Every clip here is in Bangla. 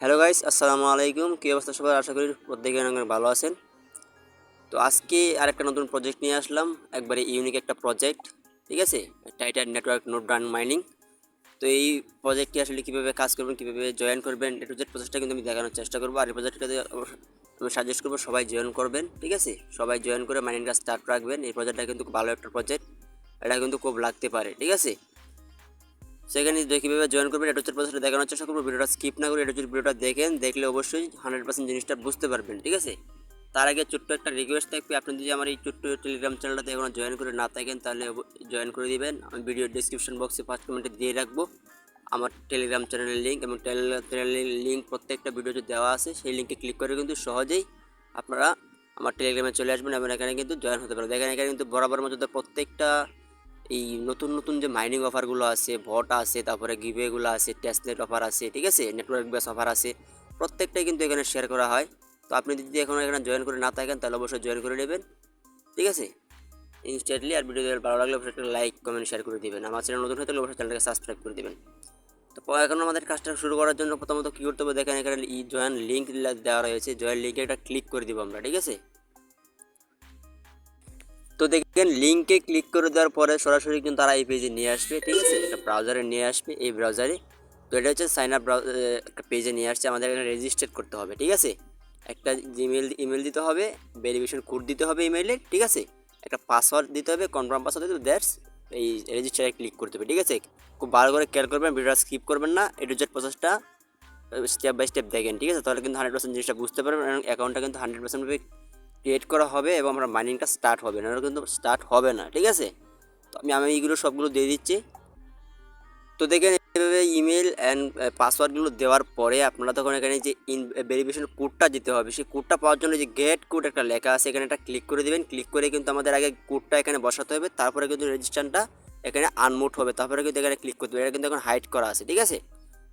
হ্যালো গাইস, আসসালামু আলাইকুম। কী অবস্থা সবার? আশা করি প্রত্যেকে অনেক ভালো আছেন। তো আজকে আরেকটা নতুন প্রজেক্ট নিয়ে আসলাম, একবারে ইউনিক একটা প্রজেক্ট। ঠিক আছে, titre network node run mining. তো এই প্রজেক্টটি আসলে কীভাবে কাজ করবেন, কীভাবে জয়েন করবেন, এ টু জেড প্রসেসটা কিন্তু আমি দেখানোর চেষ্টা করবো। আর এই প্রজেক্টটাতে আমি সাজেস্ট করবো সবাই জয়েন করবেন। ঠিক আছে, সবাই জয়েন করে মাইনিংটা স্টার্ট রাখবেন। এই প্রজেক্টটা কিন্তু খুব ভালো একটা প্রজেক্ট, এটা কিন্তু খুব লাগতে পারে। ঠিক আছে, সেখানে কীভাবে জয়েন করবেন এটা হচ্ছে প্রসেসটা দেখানোর চেষ্টা করবো। ভিডিওটা স্কিপ না করে এটা যদি ভিডিওটা দেখলে অবশ্যই 100% জিনিসটা বুঝতে পারবেন। ঠিক আছে, তার আগে ছোট্ট একটা রিকোয়েস্ট থাকবে, আপনি যদি আমার এই ছোট্ট টেলিগ্রাম চ্যানেলটাতে এখনও জয়েন করে না থাকেন তাহলে জয়েন করে দিবেন। আমি ভিডিও ডিসক্রিপশন বক্সে ফার্স্ট কমেন্টে দিয়ে রাখবো আমার টেলিগ্রাম চ্যানেলের লিঙ্ক, এবং টেলিগ্রাম চ্যানেলের লিঙ্ক প্রত্যেকটা ভিডিওতে দেওয়া আছে। সেই লিঙ্কে ক্লিক করে কিন্তু সহজেই আপনারা আমার টেলিগ্রামে চলে আসবেন এবং এখানে কিন্তু জয়েন হতে পারবেন। দেখেন এখানে কিন্তু বরাবর মধ্যে প্রত্যেকটা এই নতুন নতুন যে মাইনিং অফারগুলো আছে, ভট আছে, তারপরে গিভওয়েগুলো আছে, টেস্টনেট অফার আছে, ঠিক আছে, নেটওয়ার্ক বেস অফার আছে, প্রত্যেকটাই কিন্তু এখানে শেয়ার করা হয়। তো আপনি যদি এখন এখানে জয়েন করে না থাকেন তাহলে অবশ্যই জয়েন করে নেবেন। ঠিক আছে, ইনস্ট্যান্টলি। আর ভিডিও ভালো লাগলে অবশ্যই একটা লাইক কমেন্ট শেয়ার করে দেবেন। আমার চ্যানেল নতুন হয়ে থাকলে অবশ্যই চ্যানেলটাকে সাবস্ক্রাইব করে দেবেন। তো এখন আমাদের কাজটা শুরু করার জন্য প্রথমত কী করতে হবে, দেখেন এখানে জয়েন লিঙ্ক দেওয়া রয়েছে। জয়েন লিঙ্কে একটা ক্লিক করে দেবো আমরা। ঠিক আছে, তো দেখেন লিঙ্কে ক্লিক করে দেওয়ার পরে সরাসরি কিন্তু তারা এই পেজে নিয়ে আসবে। ঠিক আছে, এটা ব্রাউজারে নিয়ে আসবে, এই ব্রাউজারে। তো এটা হচ্ছে সাইন আপ একটা পেজে নিয়ে আসছে, আমাদের এখানে রেজিস্টার করতে হবে। ঠিক আছে, একটা ইমেল দিতে হবে, ভেরিফিকেশন কোড দিতে হবে ইমেইলে। ঠিক আছে, একটা পাসওয়ার্ড দিতে হবে, কনফার্ম পাসওয়ার্ড দিতে হবে, দ্যাটস এই রেজিস্টারে ক্লিক করতে হবে। ঠিক আছে, খুব ভালো করে খেয়াল করবেন, ভিডিওটা স্কিপ করবেন না, এ টু জেড প্রসেসটা স্টেপ বাই স্টেপ দেখেন। ঠিক আছে, তাহলে কিন্তু 100% জিনিসটা বুঝতে পারবেন এবং অ্যাকাউন্টটা কিন্তু 100% ক্রিয়েট করা হবে এবং আমরা মাইনিংটা স্টার্ট হবে না, কিন্তু স্টার্ট হবে না। ঠিক আছে, তো আমি এইগুলো সবগুলো দিয়ে দিচ্ছি। তো দেখেন এভাবে ইমেল অ্যান্ড পাসওয়ার্ডগুলো দেওয়ার পরে আপনারা তখন এখানে যে ভেরিফিকেশন কোডটা দিতে হবে, সেই কোডটা পাওয়ার জন্য যে গেট কোড একটা লেখা আছে, এখানে একটা ক্লিক করে দেবেন। ক্লিক করে কিন্তু আমাদের আগে কোডটা এখানে বসাতে হবে, তারপরে কিন্তু রেজিস্ট্রেশনটা এখানে আনমোড হবে, তারপরে কিন্তু এখানে ক্লিক করতে হবে। এটা কিন্তু এখন হাইড করা আছে। ঠিক আছে,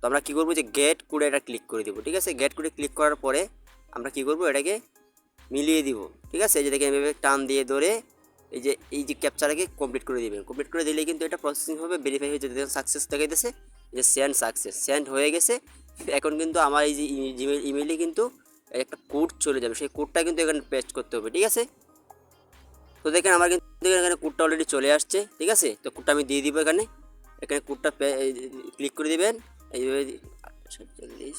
তো আমরা কী করবো, যে গেট কোডে এটা ক্লিক করে দেবো। ঠিক আছে, গেট কোডে ক্লিক করার পরে আমরা কী করবো, এটাকে মিলিয়ে দিব। ঠিক আছে, এই যে দেখেন এভাবে টান দিয়ে ধরে এই যে ক্যাপচারটাকে কমপ্লিট করে দিবেন। কমপ্লিট করে দিলে কিন্তু এটা প্রসেসিং হবে, ভেরিফাই হয়ে যেতে সাকসেস দেখাইতেছে যে সেন্ড হয়ে গেছে। এখন কিন্তু আমার এই যে ইমেইলে কিন্তু একটা কোড চলে যাবে, সেই কোডটা কিন্তু এখানে পেস্ট করতে হবে। ঠিক আছে, তো দেখেন আমার কিন্তু এখানে কোডটা অলরেডি চলে আসছে। ঠিক আছে, তো কোডটা আমি দিয়ে দিব এখানে। এখানে কোডটা ক্লিক করে দিবেন, এইভাবে 48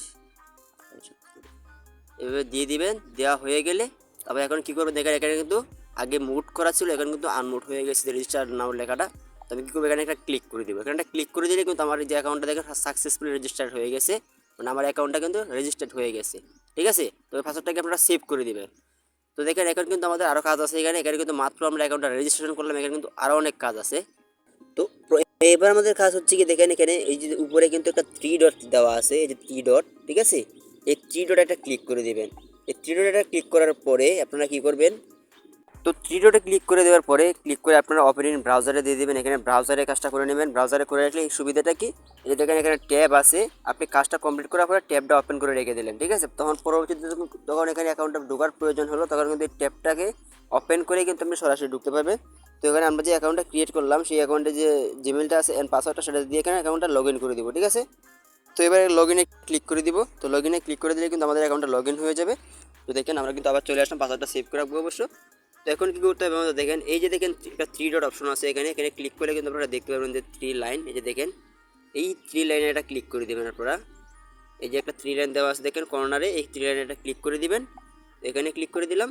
এভাবে দিয়ে দিবেন। দেওয়া হয়ে গেলে তারপর এখন কী করবো, দেখেন এখানে কিন্তু আগে মুড করা ছিল, এখন কিন্তু আনমুড হয়ে গেছে রেজিস্টার নাও লেখাটা। তো আমি কী করবো, এখানে একটা ক্লিক করে দেবো। এখানে ক্লিক করে দিলে কিন্তু আমার যে অ্যাকাউন্টটা দেখেন সাকসেসফুলি রেজিস্টার্ড হয়ে গেছে, মানে আমার অ্যাকাউন্টটা কিন্তু রেজিস্টার্ড হয়ে গেছে। ঠিক আছে, তো ওই পাসওয়ার্ডটাকে আপনারা সেভ করে দেবেন। তো দেখেন এখন কিন্তু আমাদের আরও কাজ আছে এখানে কিন্তু মাত্র আমরা অ্যাকাউন্টটা রেজিস্ট্রেশন করলাম, এখানে কিন্তু আরও অনেক কাজ আছে। তো এবার আমাদের কাজ হচ্ছে কি, দেখেন এখানে এই যে উপরে কিন্তু একটা 3 ডট দেওয়া আছে, এই যে 3 ডট। ঠিক আছে, এই 3 ডট একটা ক্লিক করে দেবেন। এই 3 ডট একটা ক্লিক করার পরে আপনারা কী করবেন, তো 3 ডটে ক্লিক করে দেওয়ার পরে ক্লিক করে আপনারা ওপেন ইন ব্রাউজারে দিয়ে দেবেন। এখানে ব্রাউজারে কাজটা করে নেবেন। ব্রাউজারে করে রাখলে এই সুবিধাটা কি, এই দেখেন এখানে ট্যাব আছে, আপনি কাজটা কমপ্লিট করার পরে ট্যাবটা ওপেন করে রেখে দিলেন। ঠিক আছে, তখন পরবর্তীতে যখন এখানে অ্যাকাউন্টটা ঢোকার প্রয়োজন হলো তখন কিন্তু এই ট্যাবটাকে ওপেন করে কিন্তু আপনি সরাসরি ঢুকতে পারবেন। তো এখানে আমরা যে অ্যাকাউন্টটা ক্রিয়েট করলাম সেই অ্যাকাউন্টে যে জিমেলটা আছে অ্যান্ড পাসওয়ার্ডটা সেটা দিয়ে এখানে অ্যাকাউন্টটা লগ ইন করে দিব। ঠিক আছে, তো এবারে লগ ইনে ক্লিক করে দিব। তো লগ ইনে ক্লিক করে দিলে কিন্তু আমাদের অ্যাকাউন্টটা লগ ইন হয়ে যাবে। তো দেখেন আমরা কিন্তু আবার চলে আসলাম, পাসওয়ার্ডটা সেভ করে রাখবো অবশ্য। তো এখন কী করতে হবে আমাদের, দেখেন এই যে দেখেন একটা 3 ডট অপশন আছে এখানে ক্লিক করলে কিন্তু আপনারা দেখতে পারবেন যে 3 লাইন। এই যে দেখেন এই 3 লাইনে একটা ক্লিক করে দেবেন আপনারা। এই যে একটা 3 লাইন দেওয়া আছে দেখেন কর্নারে, এই 3 লাইনে একটা ক্লিক করে দিবেন। এখানে ক্লিক করে দিলাম।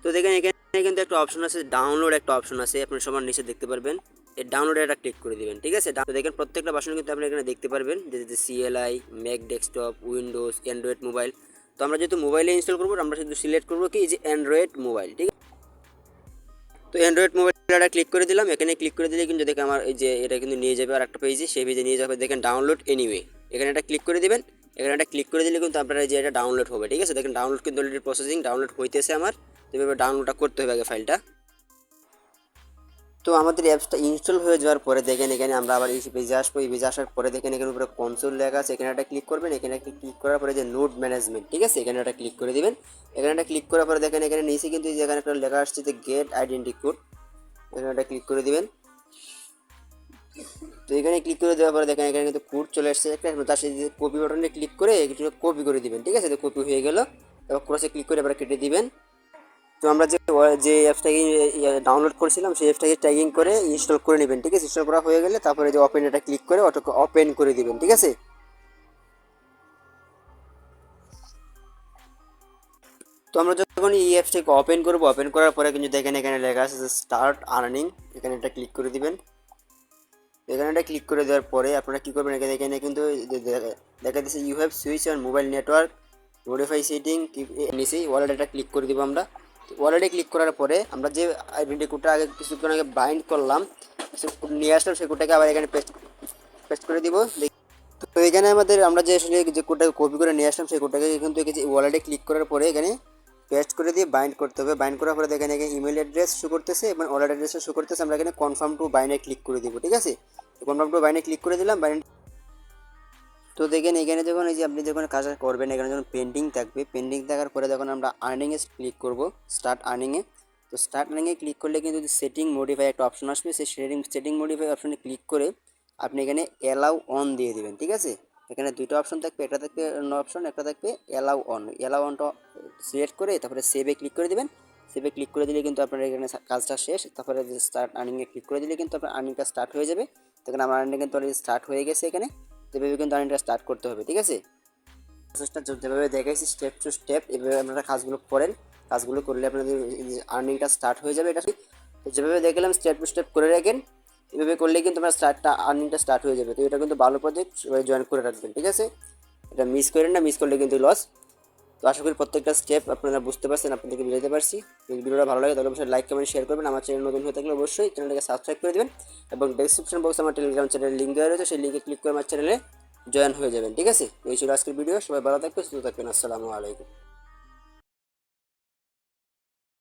তো দেখেন এখানে কিন্তু একটা অপশন আছে, ডাউনলোড একটা অপশন আছে, আপনি সবার নিচে দেখতে পারবেন। এই ডাউনলোডে একটা ক্লিক করে দিবেন। ঠিক আছে, তো দেখেন প্রত্যেকটা ভার্সন কিন্তু আপনি এখানে দেখতে পারবেন, যে CLI, Mac desktop, Windows, Android mobile. তো আমরা যেহেতু মোবাইলে ইনস্টল করবো, আমরা শুধু সিলেক্ট করবো কি, যে অ্যান্ড্রয়েড মোবাইল। ঠিক আছে, তো অ্যান্ড্রয়েড মোবাইলটা ক্লিক করে দিলাম। এখানে ক্লিক করে দিলে কিন্তু দেখেন আমার এই যে এটা কিন্তু নিয়ে যাবে আর একটা পেজে, সেই পেজে নিয়ে যাবে। দেখেন ডাউনলোড এনিওয়ে, এখানে একটা ক্লিক করে দেবেন। এখানে একটা ক্লিক করে দিলে কিন্তু আপনারা যে এটা ডাউনলোড হবে। ঠিক আছে, দেখেন ডাউনলোড কিন্তু অলরেডি প্রসেসিং, ডাউনলোড হইতেছে আমার। তো এভাবে ডাউনলোডটা করতে হবে আগে ফাইলটা। তো আমাদের অ্যাপসটা ইনস্টল হয়ে যাওয়ার পরে দেখেন এখানে আমরা আবার এই পেজে আসবো। এই পেজে আসার পরে দেখেন এখানে উপরে কনসোল লেখা আছে, এখানে একটা ক্লিক করবেন। এখানে একটা ক্লিক করার পরে যে নোড ম্যানেজমেন্ট, ঠিক আছে, এখানে একটা ক্লিক করে দিবেন। এখানে একটা ক্লিক করার পরে দেখেন এখানে নিচে কিন্তু এখানে একটা লেখা আসছে যে গেট আইডেন্টি কোড, এখানে একটা ক্লিক করে দিবেন। তো এখানে ক্লিক করে দেওয়ার পরে দেখেন এখানে কিন্তু কোড চলে আসছে একটা, তার সাথে কপি বাটনে ক্লিক করে কিছু কপি করে দিবেন, ঠিক আছে। তো কপি হয়ে গেল, এবার ক্রসে ক্লিক করে এবার কেটে দিবেন। তো আমরা যে অ্যাপসটাকে ডাউনলোড করেছিলাম সেই অ্যাপসটাকে ট্যাগিং করে ইনস্টল করে নেবেন, ঠিক আছে। ইনস্টল করা হয়ে গেলে তারপরে যে ওপেন এটা ক্লিক করে অটো ওপেন করে দিবেন, ঠিক আছে। তো আমরা যখন এই অ্যাপসটাকে ওপেন করবো, ওপেন করার পরে কিন্তু দেখেন এখানে লেখা আছে স্টার্ট আর্নিং, এখানে এটা ক্লিক করে দিবেন। এখানে এটা ক্লিক করে দেওয়ার পরে আপনারা কী করবেন, এখানে কিন্তু দেখা দিচ্ছে you have switch on mobile network modify setting নিচে ওয়ালেট এটা ক্লিক করে দেবো আমরা। ওয়ালেটে ক্লিক করার পরে আমরা যে আইডেন্টি কোডটা আগে কিছুক্ষণ আগে বাইন্ড করলাম, নিয়ে আসলাম, সেই কোডটাকে আবার এখানে পেস্ট করে দিব। তো এখানে আমাদের আমরা যে আসলে যে কোডটাকে কপি করে নিয়ে আসলাম সেই কোডটাকে কিন্তু ওয়ালেটে ক্লিক করার পরে এখানে পেস্ট করে দিয়ে বাইন্ড করতে হবে। বাইন্ড করার পরে দেখেন এখানে ইমেল অ্যাড্রেস শো করতেছে এবং ওয়ালেট অ্যাড্রেসও শো করতেছে। আমরা এখানে কনফার্ম টু বাইন্ডে ক্লিক করে দিব, ঠিক আছে। কনফার্ম টু বাইন্ডে ক্লিক করে দিলাম। বাইন্ড তো দেখেন এখানে যখন এই যে আপনি যখন কাজটা করবেন এখানে যখন পেন্ডিং থাকবে, পেন্ডিং থাকার পরে যখন আমরা আর্নিংয়ে ক্লিক করব, স্টার্ট আর্নিংয়ে। তো স্টার্ট আর্নিংয়ে ক্লিক করলে কিন্তু সেটিং মডিফাই একটা অপশন আসবে, সেই সেটিং মডিফাই অপশনে ক্লিক করে আপনি এখানে অ্যালাউ অন দিয়ে দেবেন, ঠিক আছে। এখানে দুটো অপশন থাকবে, একটা থাকবে অন্য অপশন, একটা থাকবে অ্যালাউ অন। অ্যালাউ অনটা সিলেক্ট করে তারপরে সেভে ক্লিক করে দেবেন। সেভে ক্লিক করে দিলে কিন্তু আপনার এখানে কাজটা শেষ। তারপরে স্টার্ট আর্নিংয়ে ক্লিক করে দিলে কিন্তু আপনার আর্নিংটা স্টার্ট হয়ে যাবে। তখন আমার আর্নিং কিন্তু অলরেডি স্টার্ট হয়ে গেছে এখানে। এভাবে কিন্তু আর্নিংটা স্টার্ট করতে হবে, ঠিক আছে। প্রসেসটা যেভাবে দেখাইছি স্টেপ টু স্টেপ, এভাবে আপনারা কাজগুলো করেন। কাজগুলো করলে আপনাদের আর্নিংটা স্টার্ট হয়ে যাবে। এটা তো যেভাবে দেখলাম স্টেপ টু স্টেপ করে রাখেন, এভাবে করলে কিন্তু আপনার আর্নিংটা স্টার্ট হয়ে যাবে। তো এটা কিন্তু ভালো প্রজেক্ট, সবাই জয়েন করে রাখবেন, ঠিক আছে। এটা মিস করেন না, মিস করলে কিন্তু লস। তো আশা করি প্রত্যেকটা স্টেপ আপনারা বুঝতে পারছেন, আপনাদেরকে বুঝাতে পারছি। যদি ভিডিওটা ভালো লাগে তাহলে অবশ্যই লাইক কমেন্ট শেয়ার করবেন। আমার চ্যানেল নতুন হয়ে থাকলে অবশ্যই চ্যানেলটাকে সাবস্ক্রাইব করে দেবেন এবং ডেসক্রিপশন বক্সে আমার টেলিগ্রাম চ্যানেলের লিঙ্ক দেওয়া রয়েছে, সেই লিঙ্কে ক্লিক করে আমার চ্যানেলে জয়েন হয়ে যাবেন, ঠিক আছে। এই ছিল আজকের ভিডিও। সবাই ভালো থাকবেন, সুস্থ থাকবেন। আসসালামু আলাইকুম।